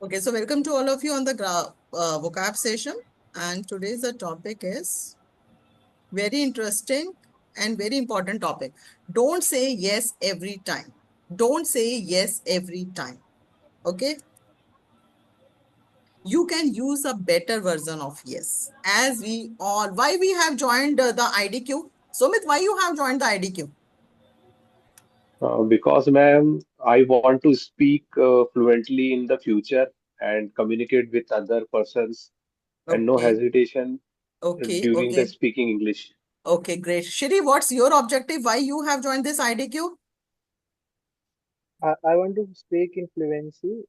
Okay, so welcome to all of you on the vocab session. And today's the topic is very interesting and very important topic. Don't say yes every time. Don't say yes every time. Okay. You can use a better version of yes. As we all, why we have joined the IDQ? Sumit, why you have joined the IDQ? Because, ma'am, I want to speak fluently in the future and communicate with other persons and no Okay. hesitation Okay. during the Okay. speaking English. Okay. Great. Shri, what's your objective? Why you have joined this IDQ? I want to speak in fluency.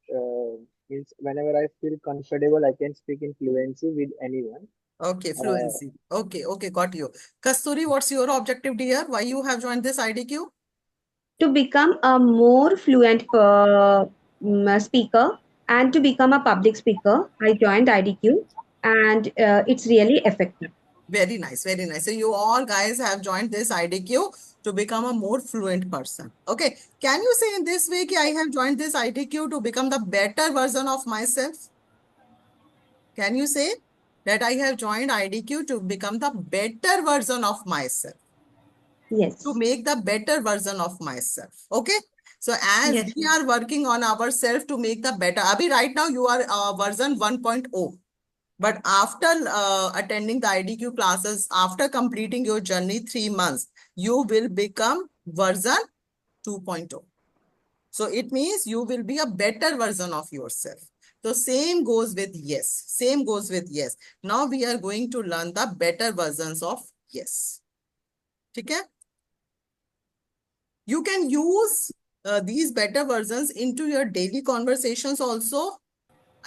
Means whenever I feel comfortable, I can speak in fluency with anyone. Okay, Uh, fluency. Okay, okay, got you. Kasturi, what's your objective, dear? Why you have joined this IDQ? To become a more fluent speaker and to become a public speaker. I joined IDQ and it's really effective. Very nice, very nice. So you all guys have joined this IDQ to become a more fluent person. Okay, can you say in this way that I have joined this IDQ to become the better version of myself? Can you say that I have joined IDQ to become the better version of myself? Yes. To make the better version of myself. Okay. So as Yes. we are working on ourselves to make the better, Abhi, right now you are version 1.0. But after attending the IDQ classes, after completing your journey 3 months, you will become version 2.0. So it means you will be a better version of yourself. So same goes with yes. Same goes with yes. Now we are going to learn the better versions of yes. Okay? You can use these better versions into your daily conversations also,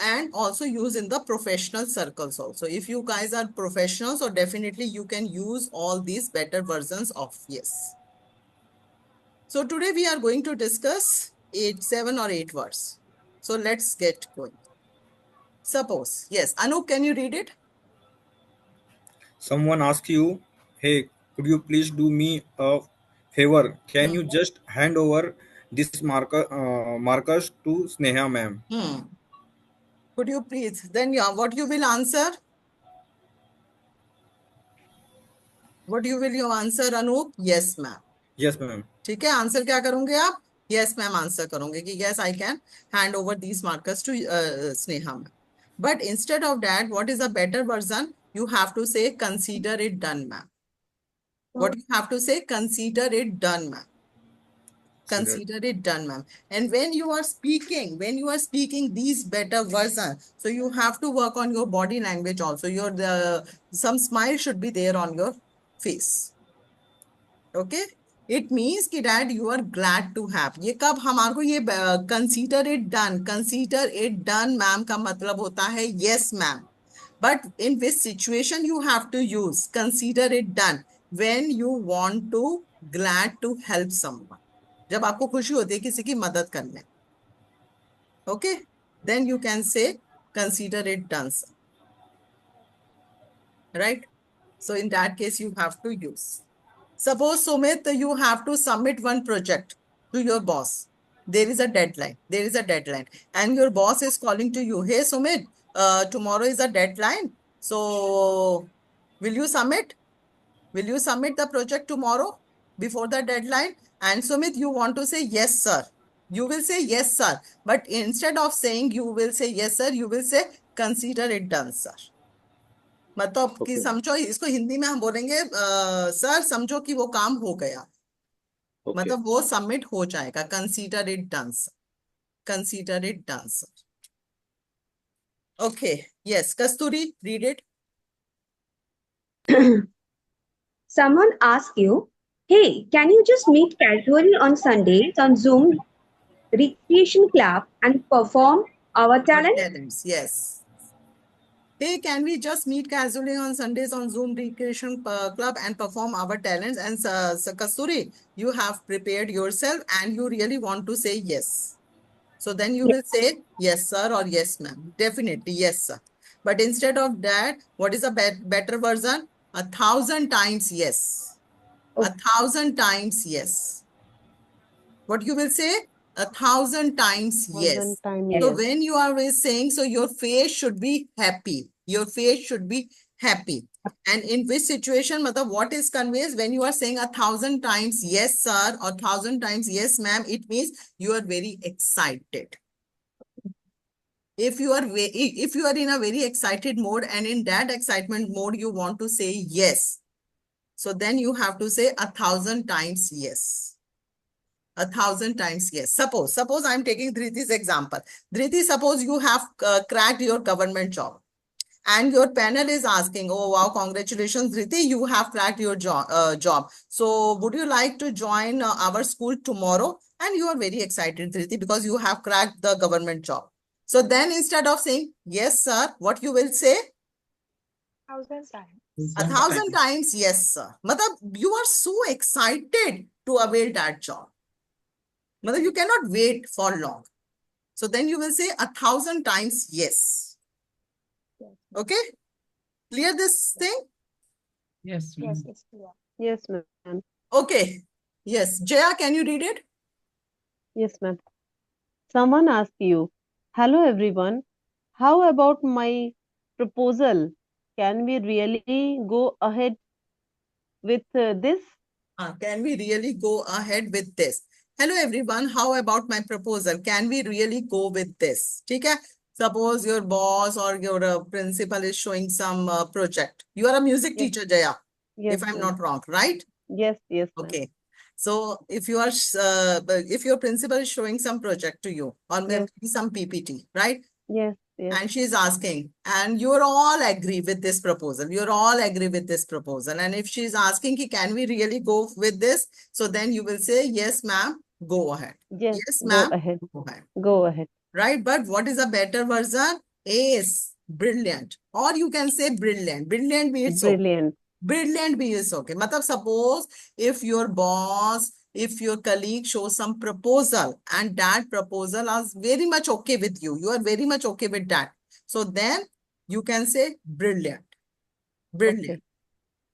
and also use in the professional circles also. If you guys are professionals, so definitely you can use all these better versions of yes. So today we are going to discuss 7 or 8 words. So let's get going. Suppose, yes, Anup, can you read it? Someone asks you, hey, could you please do me a favor? Can you just hand over this markers to Sneha ma'am? Could you please? Then yeah, what you will answer? What you will you answer, Anup? Yes, ma'am. Yes, ma'am. ठीक है, answer क्या करोगे आप? Yes ma'am answer करोगे कि yes I can hand over these markers to Sneha ma'am. But instead of that, what is a better version? You have to say consider it done, ma'am. What you have to say? Consider it done, ma'am. Consider it done, ma'am. And when you are speaking these better versions, so you have to work on your body language also. Some smile should be there on your face. Okay. It means कि that you are glad to have. ये कब हमारे को ये consider it done ma'am का मतलब होता है yes ma'am. But in which situation you have to use consider it done? When you want to glad to help someone. जब आपको खुशी होती है किसी की मदद करने. Okay, then you can say consider it done, right? So in that case you have to use. Suppose, Sumit, you have to submit one project to your boss. There is a deadline. And your boss is calling to you. Hey, Sumit, tomorrow is a deadline. So, will you submit? Will you submit the project tomorrow before the deadline? And Sumit, you want to say yes, sir. You will say yes, sir. But instead of saying you will say yes, sir, you will say consider it done, sir. मतलब कि Okay. समझो, इसको हिंदी में हम बोलेंगे sir समझो कि वो काम हो गया. Okay. मतलब वो सबमिट हो जाएगा. Consider it done, consider it done. Okay, yes Kasturi, read it. Someone asks you, hey, can you just meet casually on Sundays on Zoom Recreation Club and perform our talent? Talents, yes. Hey, can we just meet casually on Sundays on Zoom Recreation Club and perform our talents? And Kasturi, you have prepared yourself and you really want to say yes. So then you will say yes, sir, or yes, ma'am. Definitely yes, sir. But instead of that, what is a better version? 1,000 times yes. Oh. 1,000 times yes. What you will say? 1,000 times yes. 1,000 times So yes. when you are saying, so your face should be happy. Your face should be happy. And in which situation, matlab, what is conveys when you are saying 1,000 times yes, sir, or 1,000 times yes, ma'am, it means you are very excited. If you are in a very excited mode, and in that excitement mode, you want to say yes. So then you have to say 1,000 times yes. 1,000 times yes. Suppose I'm taking Dhriti's example. Dhriti, suppose you have cracked your government job, and your panel is asking, oh wow, congratulations, Dhriti, you have cracked your job. So would you like to join our school tomorrow? And you are very excited, Dhriti, because you have cracked the government job. So then instead of saying yes, sir, what you will say? 1,000 times. 1,000 times yes, sir. Matlab, you are so excited to avail that job. Matlab, you cannot wait for long. So then you will say 1,000 times yes. Okay? Clear this thing? Yes, yes, yeah. Yes, ma'am. Okay. Yes. Jaya, can you read it? Yes, ma'am. Someone asked you, hello everyone, how about my proposal? Can we really go ahead with this? Can we really go ahead with this? Hello everyone, how about my proposal? Can we really go with this? Okay? Suppose your boss or your principal is showing some project. You are a music Yes. teacher, Jaya, Yes, if I'm ma'am. not wrong, right? Yes, yes, ma'am. Okay. So if you are, if your principal is showing some project to you, or maybe some PPT, right? Yes, yes. And she's asking, and you're all agree with this proposal. You're all agree with this proposal. And if she's asking, can we really go with this? So then you will say, yes, ma'am, go ahead. Yes, Yes, go ma'am, ahead. go ahead. Go ahead. Right? But what is a better version? Ace, brilliant. Or you can say brilliant. Brilliant means okay. Brilliant. Brilliant be is okay. Matlab, suppose if your boss, if your colleague shows some proposal, and that proposal is very much okay with you, you are very much okay with that. So then you can say brilliant. Brilliant. Okay.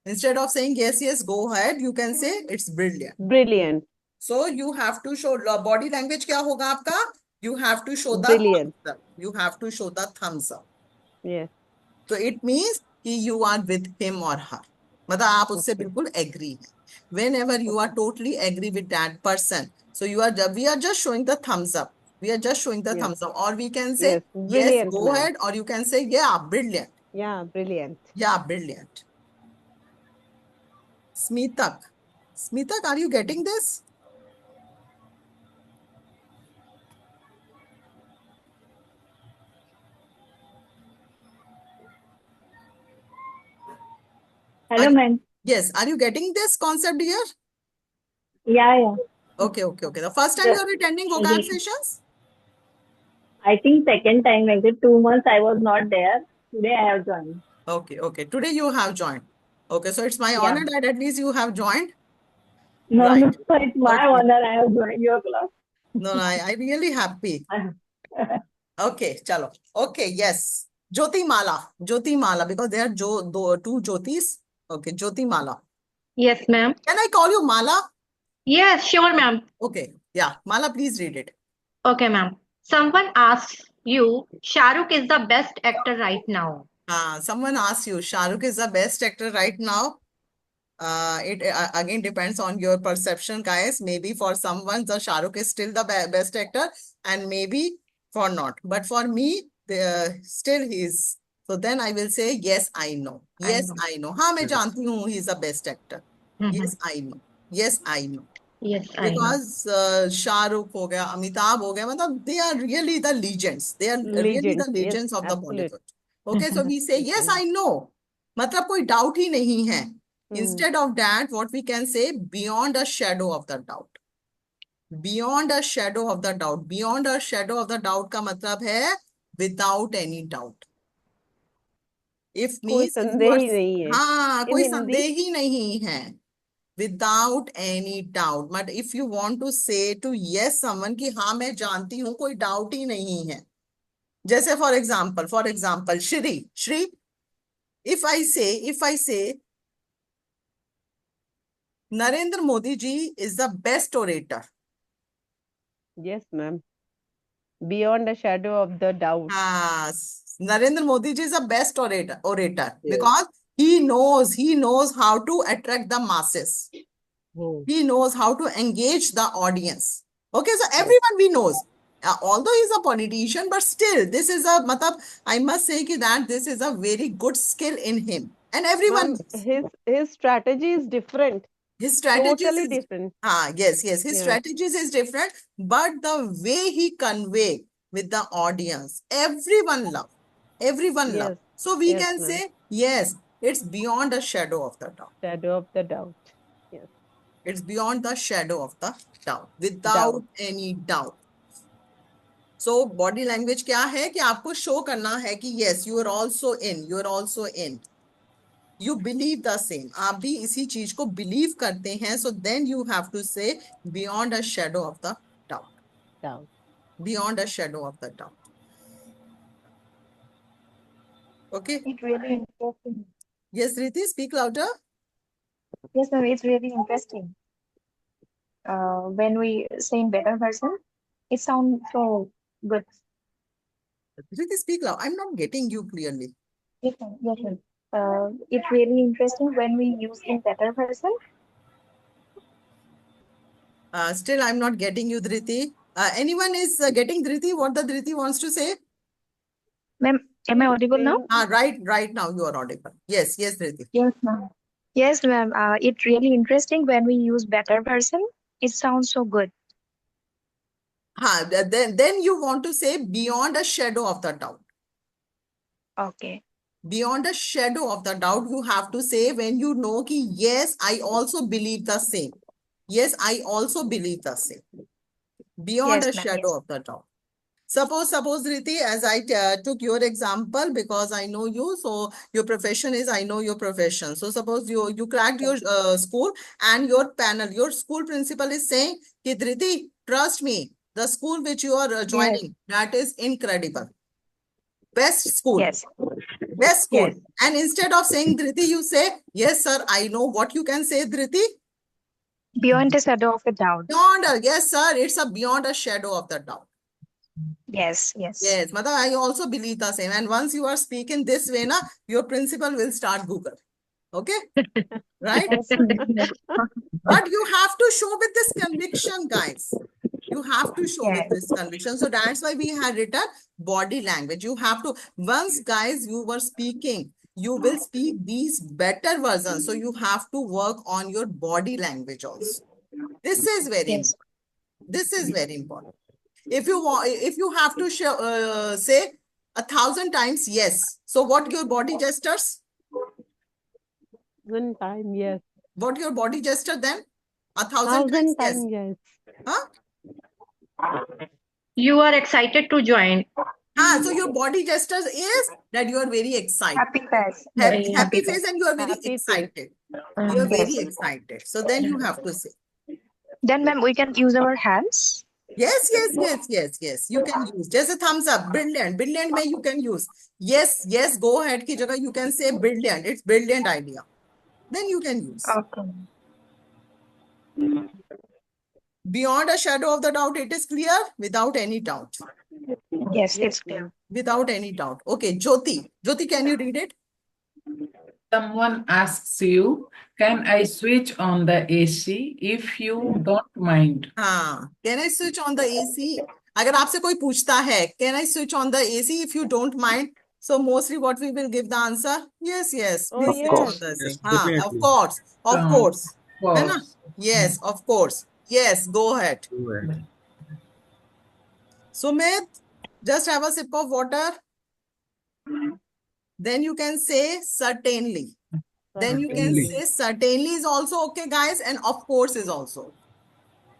Instead of saying yes, yes, go ahead, you can say it's brilliant. Brilliant. So you have to show body language kya hoga aapka? You have to show the Brilliant. thumbs up. You have to show the thumbs up. Yes. So it means you are with him or her. मतलब आप उससे Okay. बिल्कुल agree हैं. Whenever you are totally agree with that person, so we are just showing the thumbs up. We are just showing the Yes. thumbs up, or we can say Yes. yes, Brilliant, go ma'am. ahead, or you can say yeah, brilliant. Yeah, brilliant. Yeah, brilliant. Smitak, are you getting this? Hello, ma'am. Yes, are you getting this concept here? Yeah. Okay. The first time you are attending vocab sessions? I think second time, like 2 months I was not there. Today I have joined. Okay. Today you have joined. Okay, so it's my Yeah. honor that at least you have joined. No, Right. it's my Okay. honor. I have joined your class. No, I really happy. Okay, chalo. Okay, yes. Jyoti Mala, because there are two Jyotis. Okay, Jyoti Mala. Yes, ma'am. Can I call you Mala? Yes, sure, ma'am. Okay, yeah. Mala, please read it. Okay, ma'am. Someone asks you, Shahrukh is the best actor right now. Someone asks you, Shahrukh is the best actor right now. It again depends on your perception, guys. Maybe for someone, the Shahrukh is still the best actor, and maybe for not. But for me, still he is. So then I will say, yes, I know. Yes, I know. हाँ, मैं जानती हूँ he is the best actor. Yes, I know. Yes, I know. Yes, I know. Because Shahrukh हो गया, Amitabh हो गया, मतलब they are really the legends. They are really the Legends. Yes, legends of the absolute. Bollywood. Okay, so we say, yes, I know. मतलब कोई doubt ही नहीं है. Instead of that, what we can say, beyond a shadow of the doubt. Beyond a shadow of the doubt. Beyond a shadow of the doubt का मतलब है without any doubt. If कोई means संदेह ही नहीं है. हाँ, In कोई Hindi? संदेह ही नहीं है. Without any doubt. But if you want to say to yes someone कि हाँ मैं जानती हूँ, कोई doubt ही नहीं है. जैसे for example, Shri, if I say Narendra Modi ji is the best orator. Yes, ma'am. Beyond a shadow of the doubt. Narendra Modi ji is the best orator Yes. because he knows how to attract the masses. Hmm. He knows how to engage the audience. Okay, so Yes. everyone we knows. Although he's a politician, but still, this is a, I must say that this is a very good skill in him. And everyone Ma'am, knows. his strategy is different. His strategies Totally is, different. yes, his Yes. strategies is different, but the way he convey with the audience, everyone love. Everyone love. Yes. So we Yes, can ma'am. say, yes, it's beyond a shadow of the doubt. Shadow of the doubt. Yes. It's beyond the shadow of the doubt, Doubt. without any doubt. So body language क्या है कि आपको show करना है कि yes, you are also in, you are also in. You believe the same. आप भी इसी चीज को believe करते हैं. So then you have to say beyond a shadow of the doubt. Doubt. Beyond a shadow of the doubt. Okay. It's really interesting. Yes, Riti, speak louder. Yes, ma'am, it's really interesting. When we say in better version, it sounds so good. Riti, speak loud. I'm not getting you clearly. Yes, ma'am. Yes, ma'am. It's really interesting when we use in better version. Still, I'm not getting you, Dhriti. Anyone is getting Dhriti? What the Dhriti wants to say? Ma'am, am I audible now? Right now you are audible. Yes, Dhriti. Yes, ma'am. Yes, ma'am. It's really interesting when we use better version. It sounds so good. Then you want to say beyond a shadow of the doubt. Okay. Beyond a shadow of the doubt, you have to say when you know ki yes, I also believe the same. Yes, I also believe the same. Beyond Yes, a ma'am. shadow Yes. of the doubt. Suppose, Riti, as I took your example because I know you, so your profession is I know your profession. So suppose you cracked your school and your panel, your school principal is saying, ki Dhriti, trust me, the school which you are Yes. joining, that is incredible. Best school. Yes. Best school. Yes. And instead of saying Dhriti, you say, yes, sir, I know. What you can say, Dhriti? Beyond a shadow of a doubt. Yes, sir, it's a beyond a shadow of the doubt. Yes. Yes. Yes, Mother, I also believe the same. And once you are speaking this way, na, your principal will start Google. Okay? Right? Yes. But you have to show with this conviction, guys. You have to show with this conviction. So that's why we had written body language. You have to, once guys, you were speaking, you will speak these better versions. So you have to work on your body language also. This is very Yes. important. This is very important. If you have to say 1,000 times yes. So what your body gestures? 1,000 times yes. What your body gesture then? 1,000 times 1,000 yes. times yes. Huh? You are excited to join. So your body gestures is that you are very excited. Happy face. Happy face and you are very Happy face. excited. You are very Yes. excited. So then you have to say. Then, ma'am, we can use our hands. Yes. You can use. Just a thumbs up. Brilliant. Brilliant may you can use. Yes. Go ahead. Ki jagah you can say brilliant. It's brilliant idea. Then you can use. Okay. Beyond a shadow of the doubt, it is clear without any doubt. Yes, Yes, it's clear. ma'am. Without any doubt. Okay, Jyoti. Jyoti, can you read it? Someone asks you, can I switch on the AC if you don't mind? Can I switch on the AC? अगर आपसे कोई पूछता है, can I switch on the AC if you don't mind? So mostly what we will give the answer? Yes. Oh, Please switch yes. on the AC. Yes, Of definitely. course. है ना? Course. Yes, of course. Yes, go ahead. Go ahead. Sumit, just have a sip of water. Then you can say certainly. Then you can Certainly. say certainly is also okay, guys, and of course is also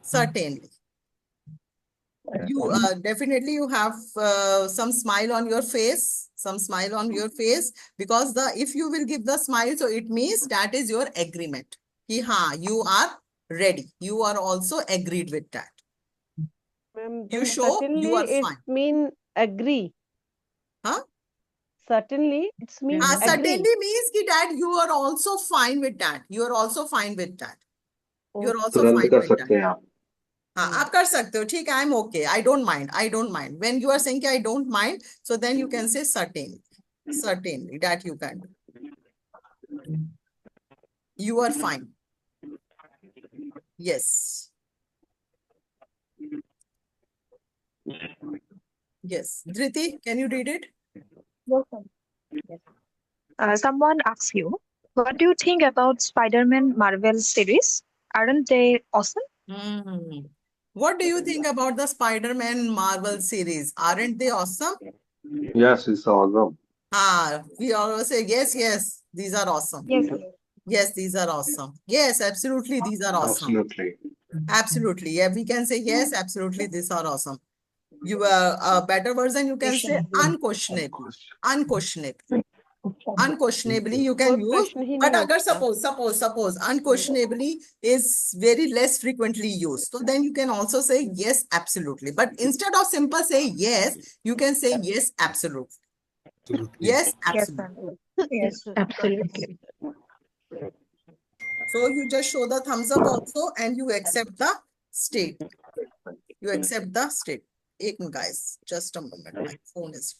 certainly. You definitely you have some smile on your face, because if you will give the smile, so it means that is your agreement. Ki you are ready. You are also agreed with that. Ma'am, You show certainly you are it's fine. mean agree. Huh? Certainly it's mean agree. Certainly means ki that you are also fine with that. You are also fine with that. You are also तुरंत fine कर with सकते that. हैं आप हाँ आप कर सकते हो ठीक है I am okay I don't mind when you are saying कि I don't mind so then you can say certainly that you can do. You are fine. Yes. Yes. Dhriti, can you read it? Yes, ma'am. Yes. Someone asks you, what do you think about Spider-Man Marvel series? Aren't they awesome? What do you think about the Spider-Man Marvel series? Aren't they awesome? Yes, it's awesome. We always say yes, these are awesome. Yes. Yes, these are awesome. Yes, absolutely, these are awesome. Absolutely. Yeah, we can say yes, absolutely, these are awesome. You a better version, you can say unquestionably. Unquestionably you can कोई use, प्रश्न ही but नहीं agar उठता। suppose unquestionably is very less frequently used, so then you can also say yes, absolutely. But instead of simple say yes, you can say yes, absolutely. Yes, Yes, absolutely. ma'am. Yes. Absolutely. So you just show the thumbs up also and you accept the state. You accept the state. Ek minute, guys, just a moment. My phone is.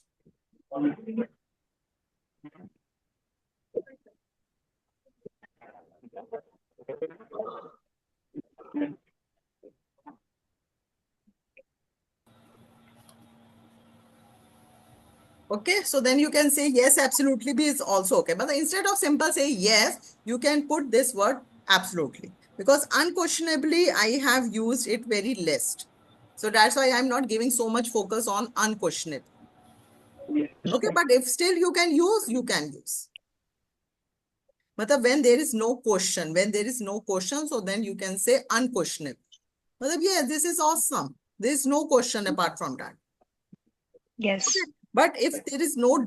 Okay, so then you can say yes, absolutely be is also okay. But instead of simple say yes, you can put this word absolutely. Because unquestionably, I have used it very less. So that's why I'm not giving so much focus on unquestionable. Okay, but if still you can use, you can use. But when there is no question, so then you can say unquestionable. But yeah, this is awesome. There is no question apart from that. Yes. Okay. But if there is no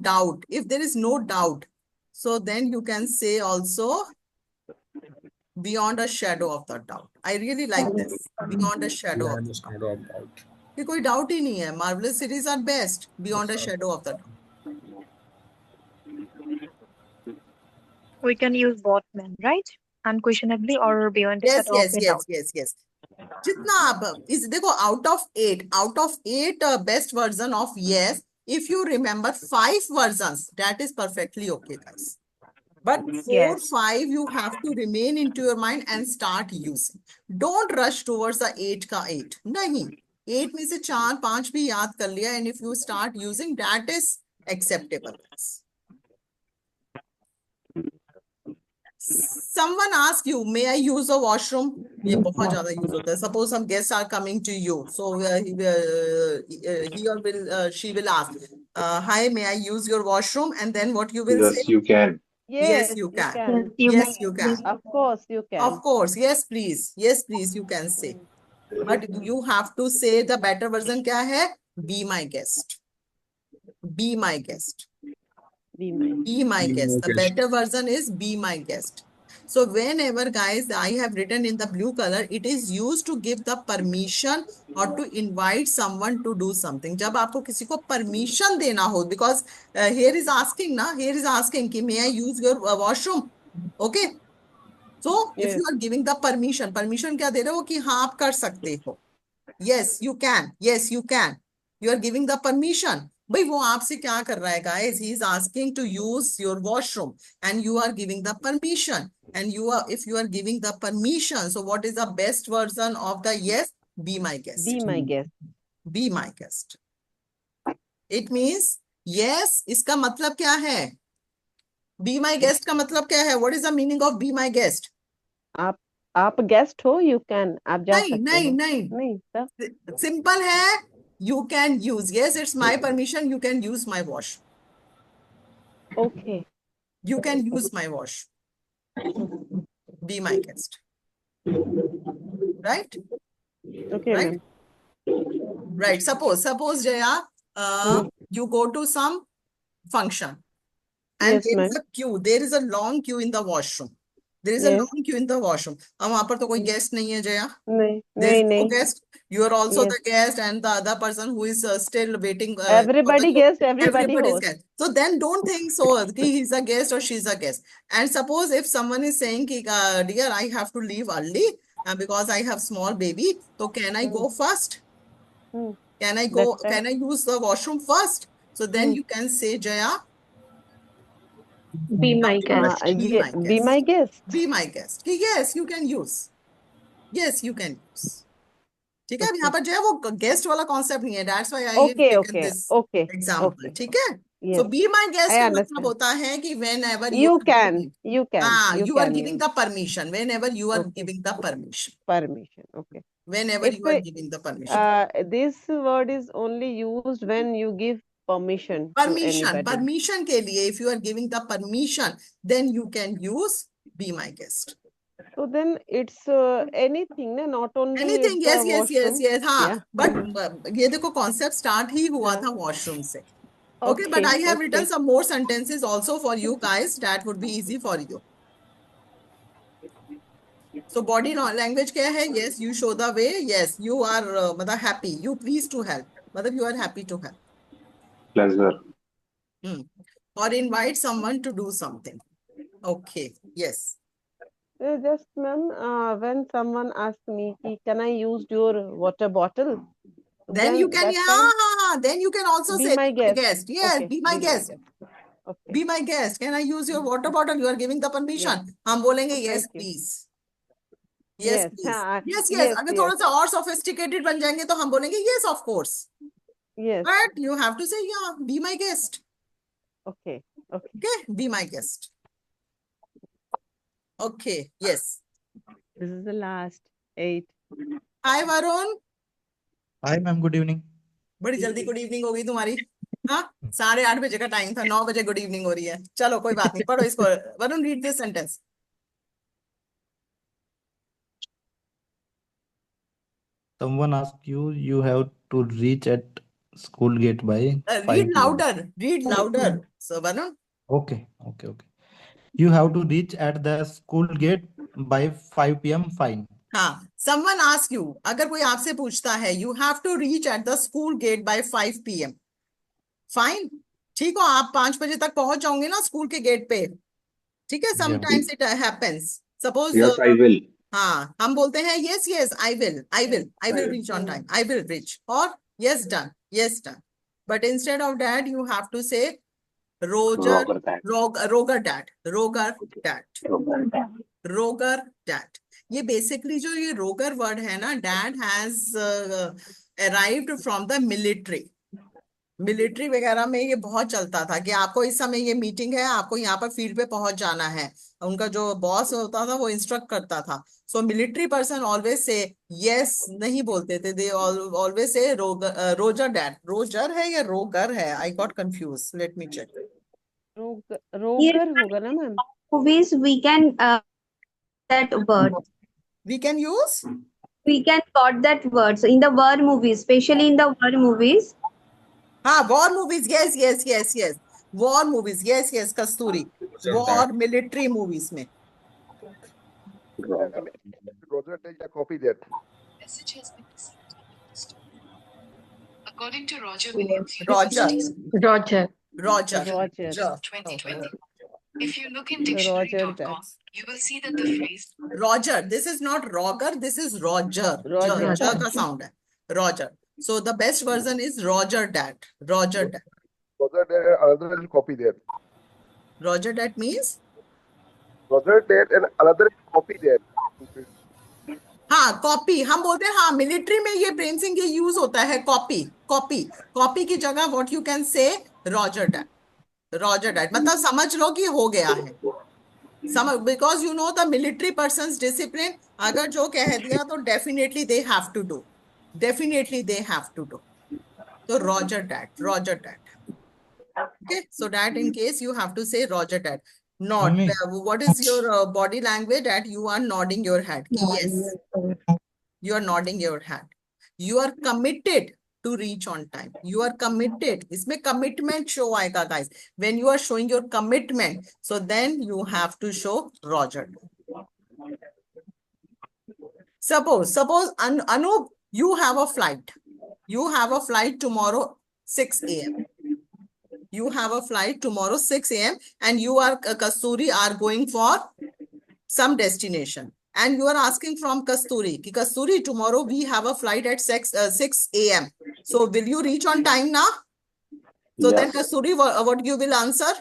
doubt, so then you can say also beyond a shadow of the doubt. I really like this. Beyond a shadow of the doubt. कि कोई doubt ही नहीं है. Marvelous series are best. Beyond a shadow of the doubt. We can use both, ma'am, right? Unquestionably or beyond the shadow of a doubt. Yes. जितना आप इस देखो out of eight best version of yes, if you remember 5 versions, that is perfectly okay, guys. But 4, Yes. 5, you have to remain into your mind and start using. Don't rush towards the 8 का 8. नहीं. 8 में से 4, 5 भी याद कर लिया, and if you start using, that is acceptable. Someone asks you, may I use a washroom? ये बहुत ज़्यादा use होता है. Suppose some guests are coming to you, so he or she will ask, hi, may I use your washroom? And then what you will say? Yes, you can. Yes, you can. Yes, You can. Of course you can. Of course, yes, please, you can say. But you have to say the better version क्या है? Be my guest. Be my guest. Be my Be my guest. The better version is be my guest. So whenever, guys, I have written in the blue color, it is used to give the permission or to invite someone to do something. जब आपको किसी को permission देना हो, because here is asking कि may I use your washroom? Okay. So if you are giving the permission क्या दे रहे हो कि हाँ आप कर सकते हो. Yes, you can. You are giving the permission. भाई वो आपसे क्या कर रहा है, guys? He is asking to use your washroom and you are giving the permission. And if you are giving the permission, so what is the best version of the yes? Be my guest. Be my guest. Be my guest. It means yes. इसका मतलब क्या है? Be my guest का मतलब क्या है? What is the meaning of be my guest? आप guest हो, you can, आप जा सकते हो. नहीं सिंपल है. You can use. Yes, it's my permission. You can use my wash. Okay. You can use my wash. Be my guest. Right? Okay, right? Right. Suppose Jaya, you go to some function and Yes, there is a queue. There is a long queue in the washroom. There is a long queue in the washroom. अब वहाँ पर तो कोई guest नहीं है, Jaya. There is no guest. You are also the guest and the other person who is still waiting. Everybody guest, everybody is host. guest. So then don't think so that he is a guest or she is a guest. And suppose if someone is saying, dear, I have to leave early. because I have small baby, so can I go first? Hmm. Can I go? That's right. Can I use the washroom first? So then Hmm. you can say, Jaya, Be my be guest. Be my guest. Be my guest. Yes, you can use. Yes, you can use. ठीक है, अब यहाँ Okay. पर जो है वो guest वाला concept नहीं है. That's why I have Okay, taken okay, this okay, example. okay. ठीक है. So Yes, be my guest I का मतलब understand. होता है कि whenever you You are can, giving, you can, you you are can giving use the permission. Whenever you are Okay. giving the permission. permission. Okay. Whenever It's you are giving the permission. this word is only used when you give permission to anybody. Permission के लिए, if you are giving the permission, then you can use be my guest. So then it's anything, na? Not only Anything, it's yes, a yes, yes, washroom. yes, हाँ. Yeah. But ये देखो concept start ही हुआ था washroom से. Okay, but I have written some more sentences also for you guys. That would be easy for you. So body language क्या है? Yes, you show the way. Yes, you are मतलब happy. You pleased to help. मतलब you are happy to help. Pleasure. Or invite someone to do something. Okay, yes. Just ma'am, when someone asks me, can I use your water bottle? Then you can, then you can also be say, my guest. Yes, Okay, be my guest. Okay. Be my guest. Can I use your water bottle? You are giving the permission. हम बोलेंगे yes, please. Yes, Yes, please. हाँ, Yes, yes. yes, अगर yes. थोड़ा सा और sophisticated बन जाएंगे तो हम बोलेंगे yes, of course. Yes. But you have to say, yeah, be my guest. Okay, okay. Okay, be my guest. Okay, yes. This is the last 8. Hi, Varun. Hi, ma'am. Good evening. बड़ी जल्दी good evening हो गई तुम्हारी. हाँ, 8:30 बजे का time था, 9 बजे गुड इवनिंग हो रही है. चलो कोई बात नहीं, पढ़ो इसको. Varun, read this sentence. Someone asked you, you have to reach at school gate by 5 Read p.m. louder. Read louder. So, Varun. Okay. You have to reach at the school gate by 5 p.m. Fine. हाँ, someone ask you, अगर कोई आपसे पूछता है, you have to reach at the school gate by 5 p.m. Fine. ठीक हो, आप 5 बजे तक पहुंच जाओगे ना स्कूल के गेट पे. ठीक है, sometimes it happens. Suppose Yes, I will. हाँ, हम बोलते हैं yes, yes, I will reach on time. I will reach. Or yes, done. But instead of that, you have to say Roger dad. ये basically जो ये Roger word है ना, dad has arrived from the military. Military वगैरह में ये बहुत चलता था कि आपको इस समय ये मीटिंग है, आपको यहाँ पर फील्ड पे पहुंच जाना है. उनका जो बॉस होता था वो इंस्ट्रक्ट करता था. So military person always say yes नहीं बोलते थे. They always say roger that. Roger है या रोगर है? I got confuse. Let me check. Roger होगा ना ma'am. Movies we can that word. We can use? We can got that word. So in the war movies, especially in the war movies. हाँ, war movies. Yes. War movies. Yes, कस्तूरी. War military movies में. Roger, take a copy that. Message has been received. According to Roger Williams, Roger. 2020. If you look in dictionary.com, you will see that the phrase Roger. This is not Roger. This is Roger. Roger. J का sound है. Roger. So the best version is Roger dad. Roger, there, another copy there. Roger dad means? Roger, there, and another copy there. हाँ, copy हम बोलते हैं. हाँ, military में ये प्रेम सिंह ये यूज होता है. कॉपी की जगह what you can say roger that मतलब समझ लो कि हो गया है. Because you know the military person discipline. अगर जो कह दिया तो definitely they have to do. तो roger that. Okay, so that in case you have to say Roger dad. Nod. Mummy. What is your body language? That you are nodding your head. Yes. You are nodding your head. You are committed to reach on time. You are committed. इसमें commitment show आएगा guys. When you are showing your commitment, so then you have to show Roger. Suppose Anup, you have a flight. You have a flight tomorrow 6 a.m. You have a flight tomorrow 6 a.m. and you are Kasturi are going for some destination and you are asking from Kasturi, ki Kasturi, tomorrow we have a flight at 6 a.m. So will you reach on time now? So then Yes. Kasturi, what you will answer?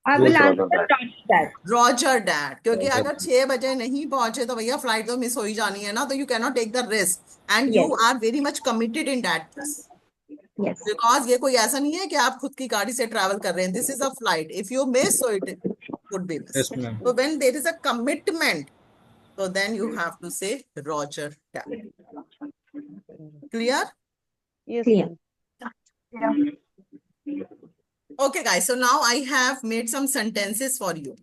I will Yes, answer Roger. that. Roger that. क्योंकि Roger. अगर 6 बजे नहीं पहुंचे तो भैया flight तो miss हो ही जानी है ना, तो you cannot take the risk and you Yes. are very much committed in that this. Yes. Because ये कोई ऐसा नहीं है कि आप खुद की गाड़ी से ट्रैवल कर रहे हैं. This is a flight. If you miss, so it would be Yes, missed. ma'am. So when there is a commitment, so then you have to say Roger that. Clear? Yes, Clear. ma'am. Yeah. Okay, guys. So now I have made some sentences for you.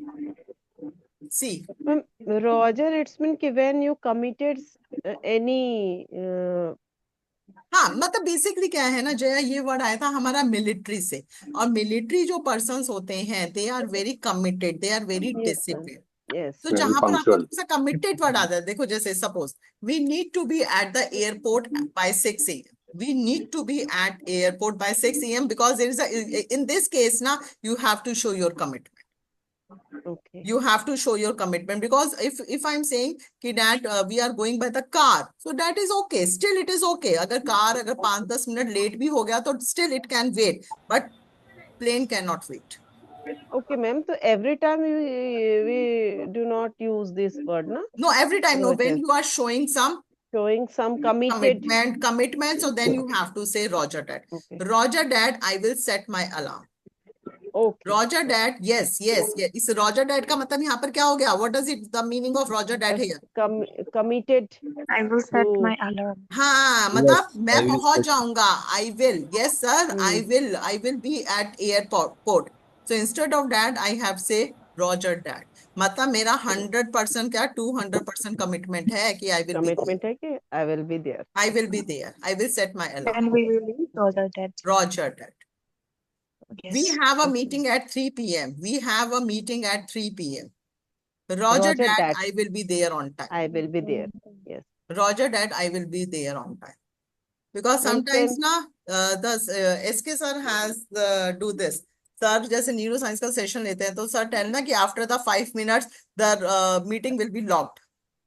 See. Ma'am, Roger, it's mean कि when you committed any हाँ, मतलब basically क्या है ना जया, ये word आया था हमारा मिलिट्री से, और मिलिट्री जो पर्सन्स होते हैं they are very committed, they are very yes, ma'am. Discipline. Yes. तो Very जहां पर आपको punctual. थोड़ा सा कमिटेड वर्ड आता है, देखो जैसे suppose we need to be at the airport by 6 a.m. We need to be at airport by 6 a.m. because there is in this case now you have to show your commitment. Okay. You have to show your commitment, because if I'm saying कि that we are going by the car, so that is okay, still it is okay. अगर car अगर 5-10 minute late भी हो गया तो still it can wait, but plane cannot wait. Okay, ma'am. So every time we do not use this word, na? No, every time, no. When Roger. you are showing some committed commitment, so then you have to say Roger that. Okay. Roger that, I will set my alarm. Okay. Roger that, yes. इस Roger that का मतलब यहाँ पर क्या हो गया? What does it, the meaning of Roger that here? Committed I will set to my alarm. हाँ, Yes, मतलब मैं I will पहुंच set. जाऊंगा. I will. Yes, sir. I will be at airport. So instead of that, I have say Roger that. मतलब मेरा 100% क्या 200% commitment है कि I will be there. commitment है कि I will be there. I will be there. I will set my alarm. Then we will use Roger that. Roger that. We Yes. have a Okay. meeting at 3 p.m. We have a meeting at 3 p.m. Roger Roger that, that. I will be there on time. I will be there. Yes. Roger that, I will be there on time. Because And sometimes then ना SK sir has do this. Sir जैसे neuroscience का session लेते हैं तो sir tell ना कि after the 5 minutes the meeting will be locked,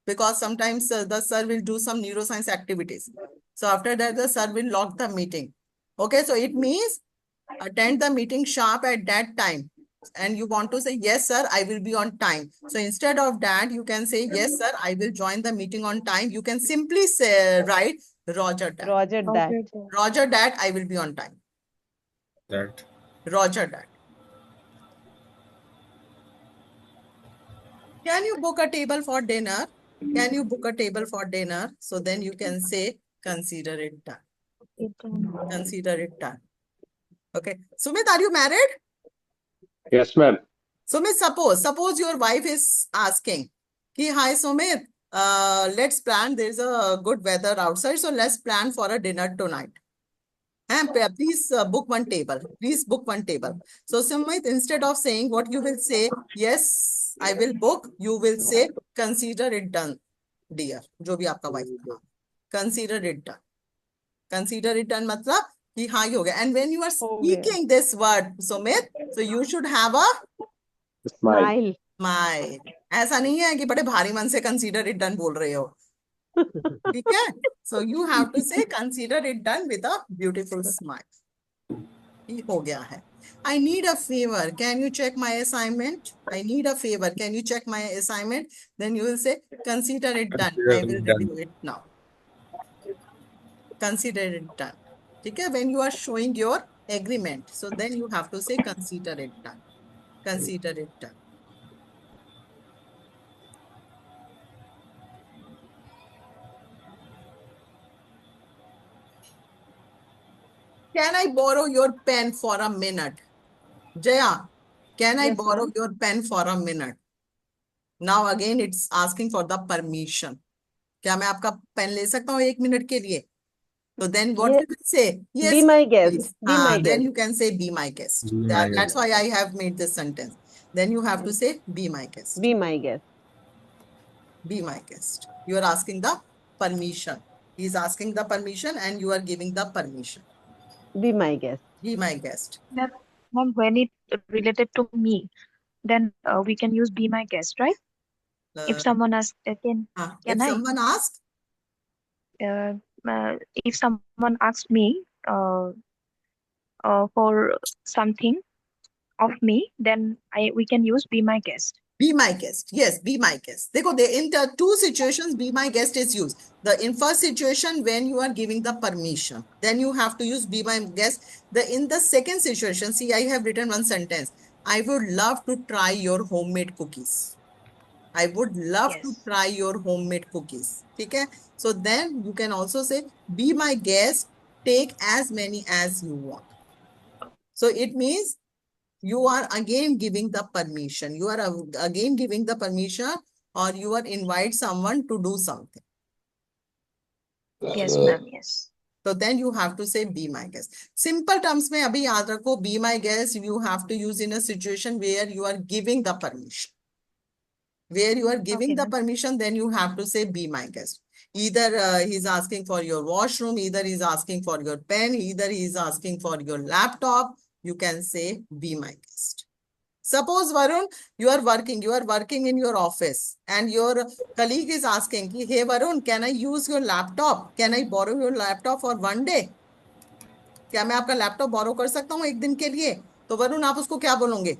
because sometimes the sir will do some neuroscience activities. So after that the sir will lock the meeting. Okay, so it means attend the meeting sharp at that time. And you want to say, yes, sir, I will be on time. So instead of that, you can say, yes, sir, I will join the meeting on time. You can simply say, write, Roger that. Roger that. Roger that, I will be on time. That. Roger that. Can you book a table for dinner? Can you book a table for dinner? So then you can say, consider it done. Consider it done. Okay. Sumit, are you married? Yes, ma'am. Sumit, suppose your wife is asking, ki, hi Sumit, let's plan, there's a good weather outside, so let's plan for a dinner tonight. And please book one table. Please book one table. So Sumit, instead of saying what you will say, yes, I will book, you will say, consider it done, dear. जो भी आपका wife का नाम. Consider it done. Consider it done मतलब कि हाँ ये हो गया. And when you are speaking this word, Sumit, so you should have a Smile. smile. ऐसा नहीं है कि बड़े भारी मन से consider it done बोल रहे हो. ठीक है? So you have to say consider it done with a beautiful smile. ये हो गया है. I need a favor. Can you check my assignment? I need a favor. Can you check my assignment? Then you will say consider it done. I will review it now. Consider it done. ठीक है? When you are showing your agreement, so then you have to say consider it done. Consider it done. Can I borrow your pen for a minute? Jaya, can I Yes, borrow ma'am. your pen for a minute? Now again, it's asking for the permission. क्या मैं आपका pen ले सकता हूँ 1 minute के लिए? So then what you will say? Yes, Be my guest. please. Be my Then guest. you can say be my guest. Be my That's why I have made this sentence. Then you have to say be my guest. Be my guest. Be my guest. You are asking the permission. He is asking the permission and you are giving the permission. Be my guest. Be my guest. Mom, when it related to me, then we can use be my guest, right? If someone asks, can if I? someone asks, If someone asks me for something of me, then we can use be my guest. be my guest. Yes, be my guest. देखो, in the two situations, be my guest is used. In first situation, when you are giving the permission, then you have to use be my guest. In the second situation, see, I have written one sentence. I would love to try your homemade cookies. I would love to try your homemade cookies. Okay? So then you can also say, be my guest, take as many as you want. So it means you are again giving the permission. You are again giving the permission, or you are invite someone to do something. Yes, ma'am. Yes. So then you have to say be my guest. Simple terms में अभी याद रखो, be my guest you have to use in a situation where you are giving the permission. Where you are giving the permission, then you have to say be my guest. Either he's asking for your washroom, either he's asking for your pen, either he's asking for your laptop. You can say be my guest. Suppose Varun, you are working in your office and your colleague is asking, hey Varun, can I use your laptop? Can I borrow your laptop for one day? क्या मैं आपका laptop बोरो कर सकता हूँ एक दिन के लिए? तो वरुण आप उसको क्या बोलोगे?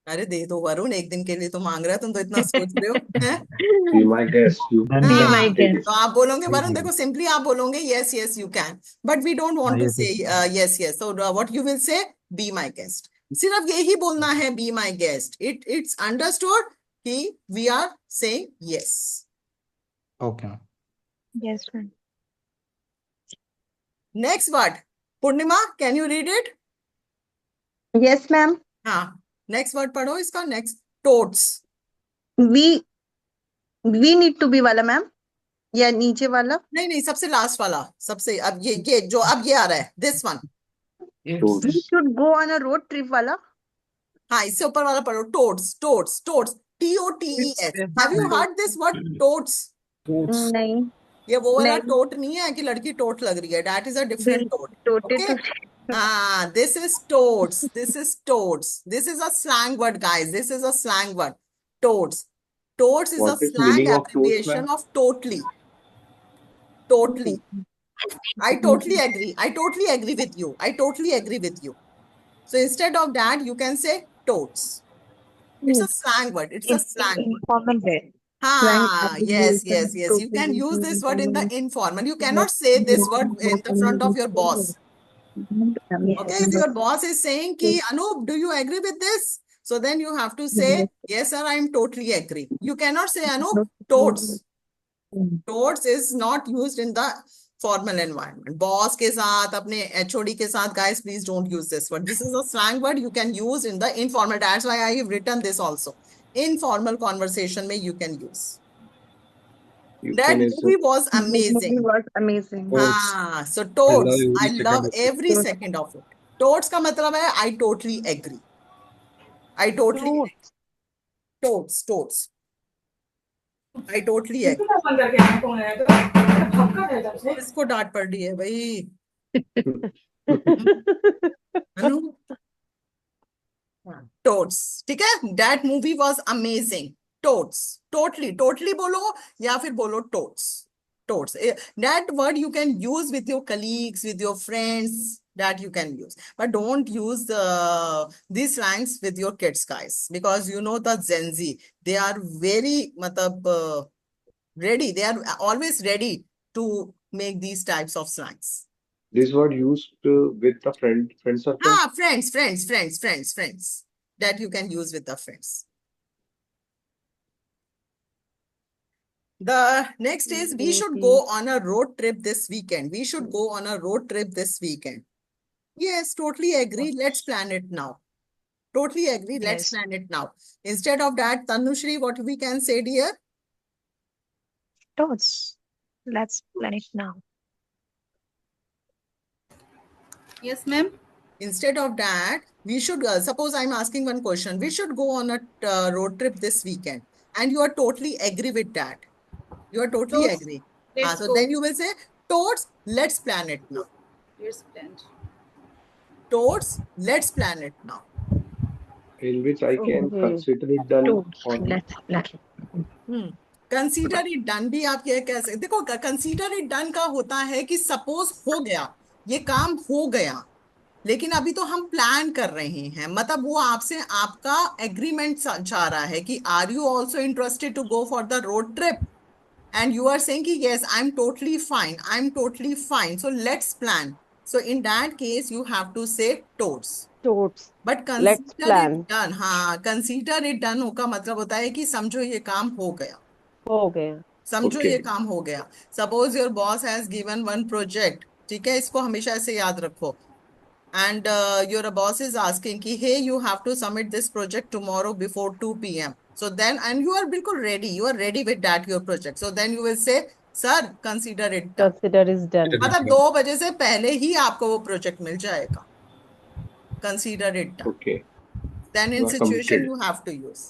अरे दे दो वरुण, एक दिन के लिए तो मांग रहा है, तुम तो इतना सोच रहे हो हैं? Be my guest. You हाँ, can take it. तो आप बोलोगे वरुण, देखो सिंपली आप बोलोगे yes yes you can, but we don't want to yes, say yes yes. So what you will say, be my guest. सिर्फ यही बोलना है, be my guest. It's understood कि we are saying yes. Okay. Yes, ma'am. Next word, Purnima, can you read it? Yes, ma'am. हाँ, next word पढ़ो इसका. Next, totes. We need to be वाला ma'am, या नीचे वाला? नहीं सबसे लास्ट वाला, सबसे अब ये जो अब ये आ रहा है, this one. We should go on a road trip वाला. हाँ, इससे ऊपर वाला पढ़ो. Totes. T-O-T-E-S. Have you heard this word totes? नहीं. ये वो वाला tote नहीं है कि लड़की tote लग रही है. That is a different tote. Okay? This is totes. This is totes. This is a slang word, guys. This is a slang word. Totes. Totes is a What is slang meaning of totes, abbreviation ma'am? of totally. Totally. I totally agree. I totally agree with you. I totally agree with you. So instead of that, you can say totes. It's a slang word. It's a slang word. Informal way. Yes. You can use this word in the informal. You cannot say this word in the front of your boss. Okay, if your boss is saying ki, Anup, do you agree with this? So then you have to say, yes, sir, I am totally agree. You cannot say, Anup, totes. Totes is not used in the formal environment. Boss के साथ, अपने HOD के साथ, guys, please don't use this word. This is a slang word you can use in the informal. That's why I have written this also. Informal conversation में you can use. That movie was amazing. So totes, I love every second of it. Totes का मतलब है I totally agree. I totally agree. Totes. I totally agree. इसको डांट पड़ रही है भाई. अनु? Totes. ठीक है? That movie was amazing. Totes. Totally बोलो या फिर बोलो totes. That word you can use with your colleagues, with your friends, that you can use. But don't use these slangs with your kids, guys, because you know the Gen Z, they are very ready. They are always ready to make these types of slangs. This word used with the friend circle? Friends. That you can use with the friends. The next is, we should go on a road trip this weekend. Yes, totally agree. Let's plan it now. Let's plan it now. Instead of that, Tanushri, what we can say, dear? Totes. Let's plan it now. Yes, ma'am. Instead of that, we should, suppose I'm asking one question. We should go on a road trip this weekend. And you are totally agree with that. You are totally agree. So then you will say, totes, let's plan it now. Here's planned. Totes, let's plan it now. in which I can Okay. consider it done Two. on. Let's. Consider it done भी आप ये कैसे देखो, consider it done का होता है कि suppose हो गया, ये काम हो गया, लेकिन अभी तो हम प्लान कर रहे हैं, मतलब वो आपसे आपका एग्रीमेंट चाह रहा है कि are you also interested to go for the road trip, and you are saying ki, yes, I'm totally fine, so let's plan. So in that case you have to say totes. But Let's consider plan. it done. हाँ, consider it done का मतलब होता है कि समझो ये काम हो गया, हो गया. समझो Okay. ये काम हो गया. Suppose your boss has given one project, ठीक है, इसको हमेशा ऐसे याद रखो. And your boss is asking कि hey, you have to submit this project tomorrow before 2 p.m. So then, and you are बिल्कुल ready, you are ready with that your project. So then you will say, sir, consider it done. Consider is done. मतलब 2 बजे से पहले ही आपको वो project मिल जाएगा. Consider it done. Okay. Then You in are situation committed. you have to use.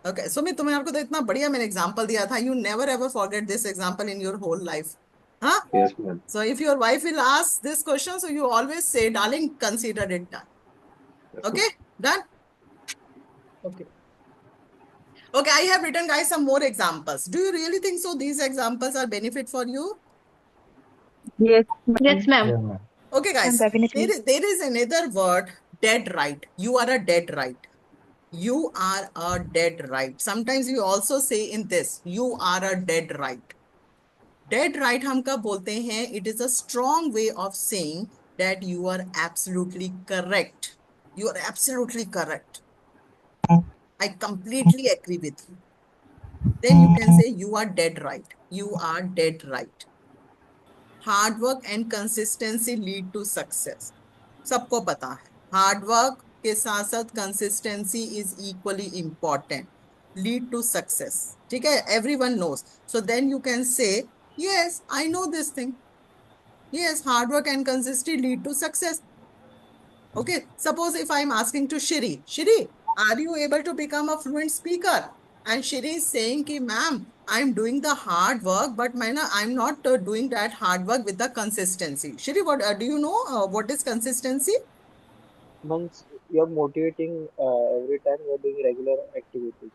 Okay, so मैं तुम्हें आपको तो इतना बढ़िया मैंने एग्जांपल दिया था. You never ever forget this example in your whole life. हाँ? Yes, ma'am. So if your wife will ask this question, so you always say, darling, consider it done. Yes, Okay, done? Okay. Okay, I have written, guys, some more examples. Do you really think so these examples are benefit for you? Yes, Yes, ma'am. Yeah, ma'am. Okay, guys, definitely. there is another word, dead right. You are a dead right. You are a dead right. Sometimes we also say in this, you are a dead right. Dead right हम कब बोलते हैं? It is a strong way of saying that you are absolutely correct. You are absolutely correct. I completely agree with you. Then you can say you are dead right. You are dead right. Hard work and consistency lead to success. सबको पता है. Hard work के साथ साथ consistency is equally important. Lead to success. ठीक है? Everyone knows. So then you can say, yes, I know this thing. Yes, hard work and consistency lead to success. Okay, suppose if I'm asking to Shiri, are you able to become a fluent speaker? And Shiri is saying ki, ma'am, I'm doing the hard work, but I'm not doing that hard work with the consistency. Shiri, what do you know what is consistency? Means you're motivating every time you're doing regular activities.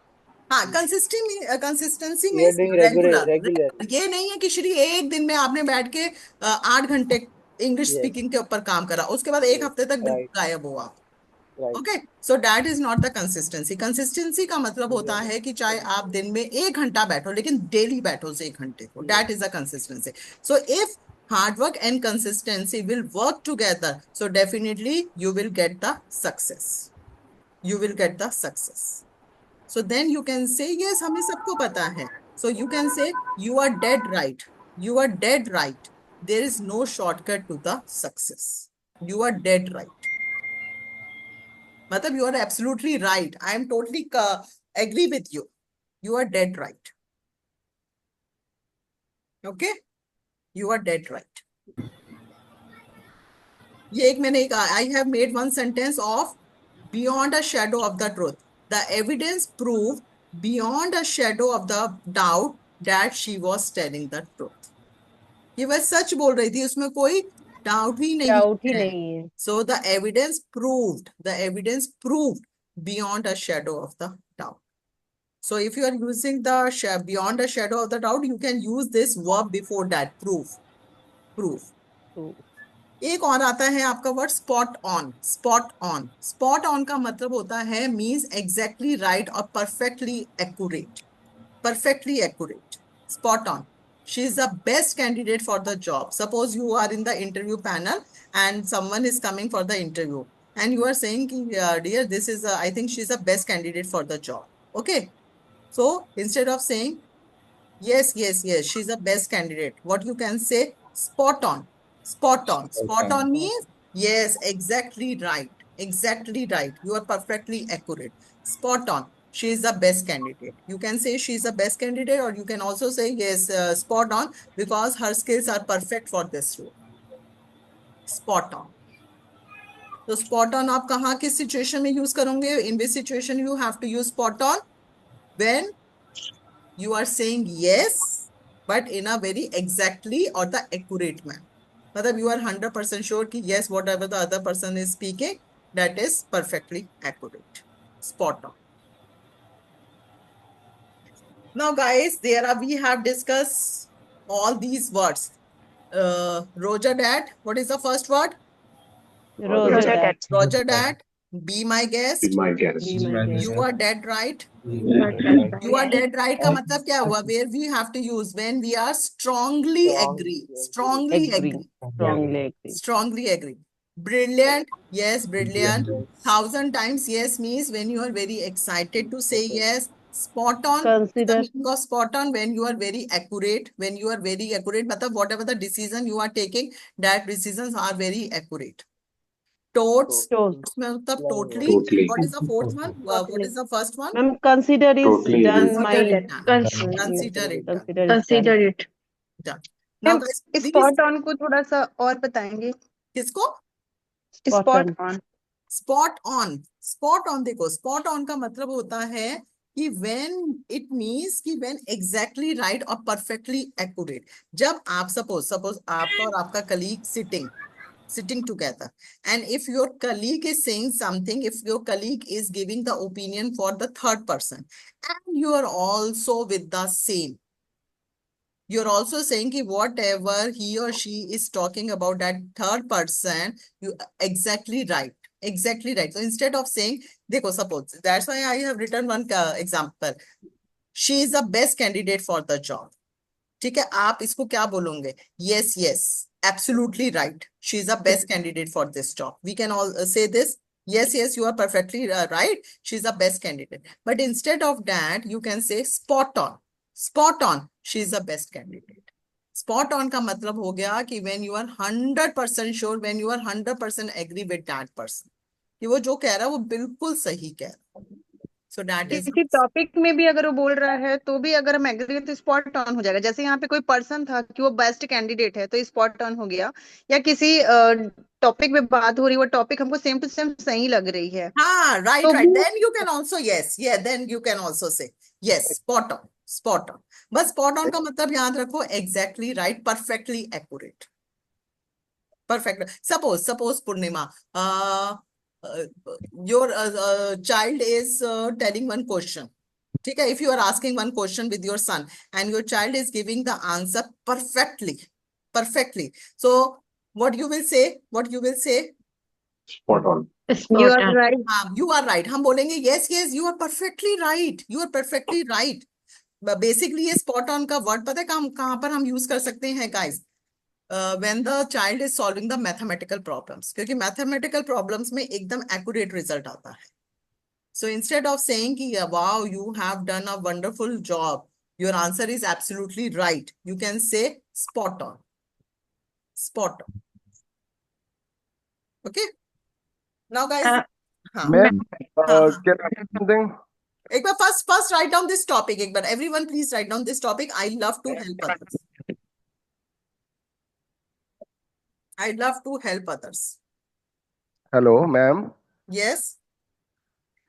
हाँ, consistency You're means doing regular. regular. ये नहीं है कि श्री एक दिन में आपने बैठ के 8 घंटे इंग्लिश Yes. स्पीकिंग के ऊपर काम करा, उसके बाद एक Yes. हफ्ते तक बिल्कुल Right. गायब हो आप. Right. Okay, so that is not the consistency. Consistency का मतलब होता है कि चाहे आप दिन में 1 घंटा बैठो, लेकिन डेली बैठो उस 1 घंटे को. That is the consistency. So if hard work and consistency will work together, so definitely you will get the success. You will get the success. So then you can say, yes, हमें सबको पता है. So you can say, you are dead right. You are dead right. There is no shortcut to the success. You are dead right. मतलब you are absolutely right. I am totally agree with you. You are dead right. Okay? You are dead right. ये एक मैंने I have made one sentence of beyond a shadow of the truth. The evidence proved beyond a shadow of the doubt that she was telling the truth. ये वह सच बोल रही थी, उसमें कोई डाउट ही नहीं है. So the evidence proved beyond a shadow of the doubt. So if you are using the beyond a shadow of the doubt, you can use this verb before that, prove. एक और आता है आपका word spot on. Spot on का मतलब होता है means exactly right or perfectly accurate. Spot on. She is the best candidate for the job. Suppose you are in the interview panel and someone is coming for the interview and you are saying, dear, this is I think she's the best candidate for the job. Okay. So instead of saying, yes, she's the best candidate, what you can say? Spot on. Spot on means, yes, exactly right. You are perfectly accurate. Spot on. She is the best candidate. You can say she is the best candidate, or you can also say, yes, spot on, because her skills are perfect for this role. Spot on. तो spot on आप कहाँ किस situation में use करोगे? In which situation you have to use spot on? When you are saying yes, but in a very exactly or the accurate manner. मतलब you are 100% sure कि yes, whatever the other person is speaking, That is perfectly accurate. Spot on. Now, guys, we have discussed all these words. Roger Dad, what is the first word? Roger that. Roger Dad, be my guest. Be my guest. Be my guest. You are dead right. Not that You are right. dead right का मतलब क्या हुआ? Where we have to use when we are strongly agree. Strongly Agree. agree. Strongly agree. Strongly agree. Brilliant. Yes, brilliant. 1,000 times yes means when you are very excited to say yes. Spot on. Consider. The meaning of spot on when you are very accurate. When you are very accurate, मतलब whatever the decision you are taking, that decisions are very accurate. Totes. मतलब totally. Totally. What is the fourth one? What is the first one? Ma'am, consider is Totally done. Consider My it done. consider Consider it done. it done. Consider it. Done. Now, ma'am guys, please. Spot on को थोड़ा सा और बताएंगे. किसको? Spot on. Spot on. Spot on देखो, spot on का मतलब होता है कि when it means कि when exactly right और perfectly accurate. जब आप suppose आपका और आपका colleague sitting together, and if your colleague is saying something, if your colleague is giving the opinion for the third person, and you are also with the same, you're also saying कि whatever he or she is talking about that third person, you exactly right. Exactly right. So instead of saying, देखो, suppose, that's why I have written one example. She is the best candidate for the job. ठीक है, आप इसको क्या बोलोगे? Yes, yes, absolutely right. She is the best candidate for this job. We can all say this. Yes, yes, you are perfectly right. She is the best candidate. But instead of that, you can say spot on. Spot on. She is the best candidate. Spot on का मतलब हो गया कि when you are 100% sure, when you are 100% agree with that person, कि वो जो कह रहा है वो बिल्कुल सही कह रहा है. So that is किसी टॉपिक में भी अगर वो बोल रहा है तो भी अगर हम एग्री तो स्पॉट ऑन हो जाएगा. जैसे यहाँ पे कोई पर्सन था कि वो बेस्ट कैंडिडेट है तो स्पॉट ऑन हो गया. या किसी टॉपिक में बात हो रही, वो टॉपिक हमको सेम टू सेम सही लग रही है. हाँ, right, तो right. भी Then you can also, yes, yeah, then you can also say, yes, spot on, spot on. बस spot on का मतलब याद रखो, exactly right, perfectly accurate. Perfect. Suppose Purnima, your child is telling one question. ठीक है, if you are asking one question with your son and your child is giving the answer perfectly. So what you will say? What you will say? Spot on. you are right. You are right. हम बोलेंगे yes, yes, you are perfectly right. You are perfectly right. Basically ये spot on का word पता है कहाँ पर हम use कर सकते हैं guys? When the child is solving the mathematical problems, क्योंकि mathematical problems में एकदम accurate result आता है. So instead of saying कि wow, you have done a wonderful job, your answer is absolutely right, you can say spot on. Spot on. Okay. Now guys, हाँ. Ma'am, हाँ. can I say something? एक बार first write down this topic. एक बार everyone please write down this topic. I love to help others. I love to help others. Hello, ma'am. Yes.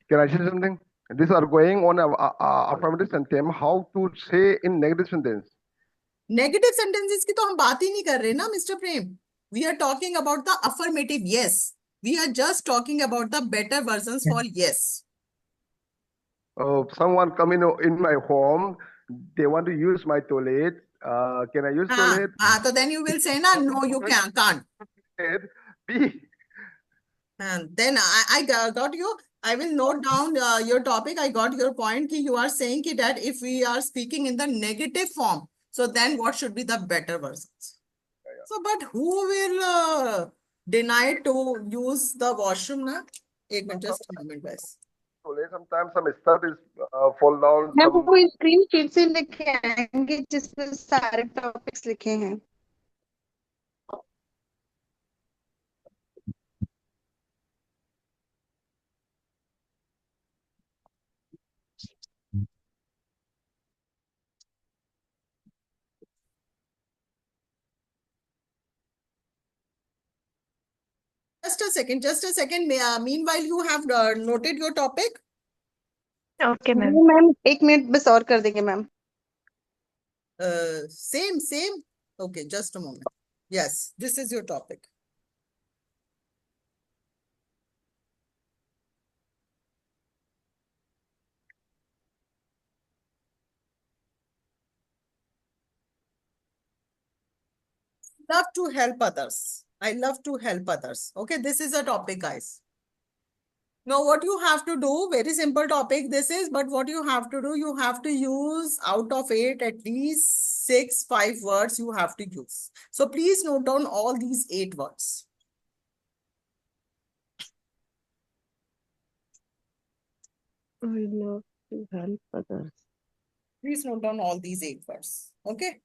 Can I say something? These are going on affirmative sentence. How to say in negative sentence? Negative sentences की तो हम बात ही नहीं कर रहे ना, Mr. Prem. We are talking about the affirmative yes. We are just talking about the better versions for yes. Someone come in my home. They want to use my toilet. Can I use toilet? So then you will say, no, you can't. B. And then I got you. I will note down your topic. I got your point. Ki you are saying ki that if we are speaking in the negative form, so then what should be the better versions? So, but who will deny to use the washroom na? एक minute, just a moment, guys. Toilet, sometimes some stuff is fall down. मैं Some वो screen sheet से लेके आएंगे जिसमें सारे topics लिखे हैं. Just a second. Meanwhile, you have noted your topic. Okay, ma'am. Ma'am एक मिनट बस और कर देंगे ma'am. Same. Okay, just a moment. Yes, this is your topic. love to help others. I love to help others. Okay, this is a topic, guys. Now, what you have to do, very simple topic this is, but what you have to do, you have to use out of 8, at least 5 words you have to use. So please note down all these 8 words. I love to help others. Please note down all these 8 words. Okay.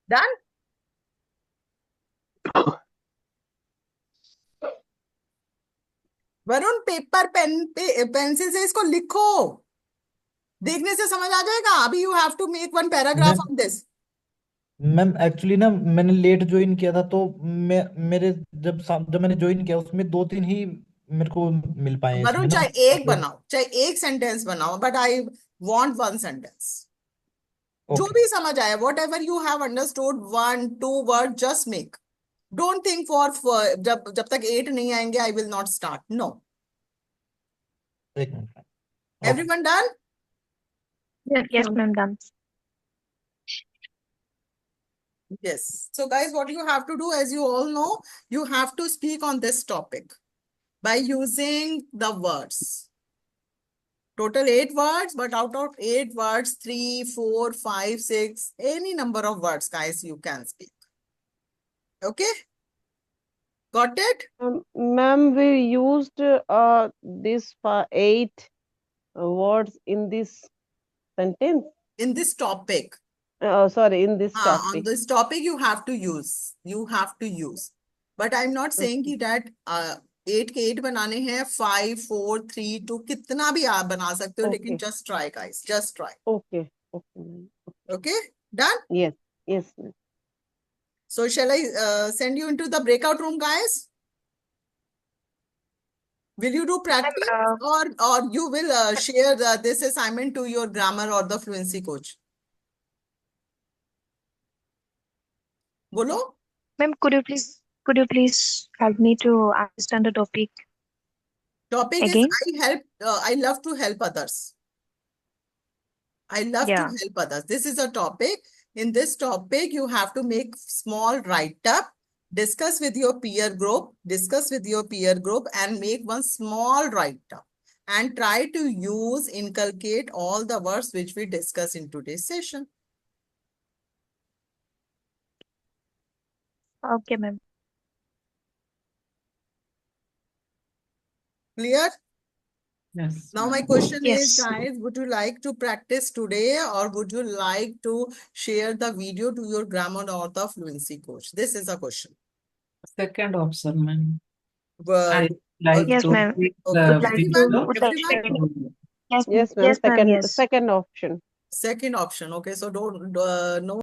Done? Varun paper pencil से इसको लिखो, देखने से समझ आ जाएगा. अभी you have to make one paragraph on this. Ma'am actually ना मैंने लेट ज्वाइन किया था, तो मेरे जब मैंने ज्वाइन किया उसमें 2-3 ही मेरे को मिल पाए हैं वरुण इसमें ना. चाहे एक बनाओ, चाहे एक सेंटेंस बनाओ, बट आई वांट 1 सेंटेंस. जो भी समझ आया, whatever you have understood, 1, 2 word, just make. Don't think for जब तक 8 नहीं आएंगे, I will not start. No. एक minute. Everyone done? Yes, ma'am, done. Yes. So guys, what you have to do, as you all know, you have to speak on this topic by using the words. Total 8 words, but out of 8 words, 3, 4, 5, 6, any number of words, guys, you can speak. Okay? Got it? Ma'am, we used this 8 words in this sentence. In this topic. Sorry, in this On topic. this topic, you have to use. You have to use. But I'm not saying कि that 8 के 8 बनाने हैं, 5, 4, 3, 2, कितना भी आप बना सकते हो, लेकिन just try, guys. Just try. Okay. Okay, ma'am. Okay? Done? Yes. Yes, ma'am. So shall I send you into the breakout room, guys? Will you do practice or you will share this assignment to your grammar or the fluency coach? Bolo? Ma'am, could you please help me to understand the topic? Topic again? is I love to help others. I love to help others. This is a topic. In this topic, you have to make small write-up, discuss with your peer group, and make one small write-up. And try to inculcate all the words which we discuss in today's session. Okay, ma'am. Clear? Yes. Now my question is, Yes. guys, would you like to practice today or would you like to share the video to your grammar or the fluency coach? This is a question. Second option, ma'am. Well, I like Yes, to ma'am. pick okay. the Would like video. to Everyone? Yes, Yes, ma'am. yes, ma'am, yes. Second option. Second option. Okay, so don't no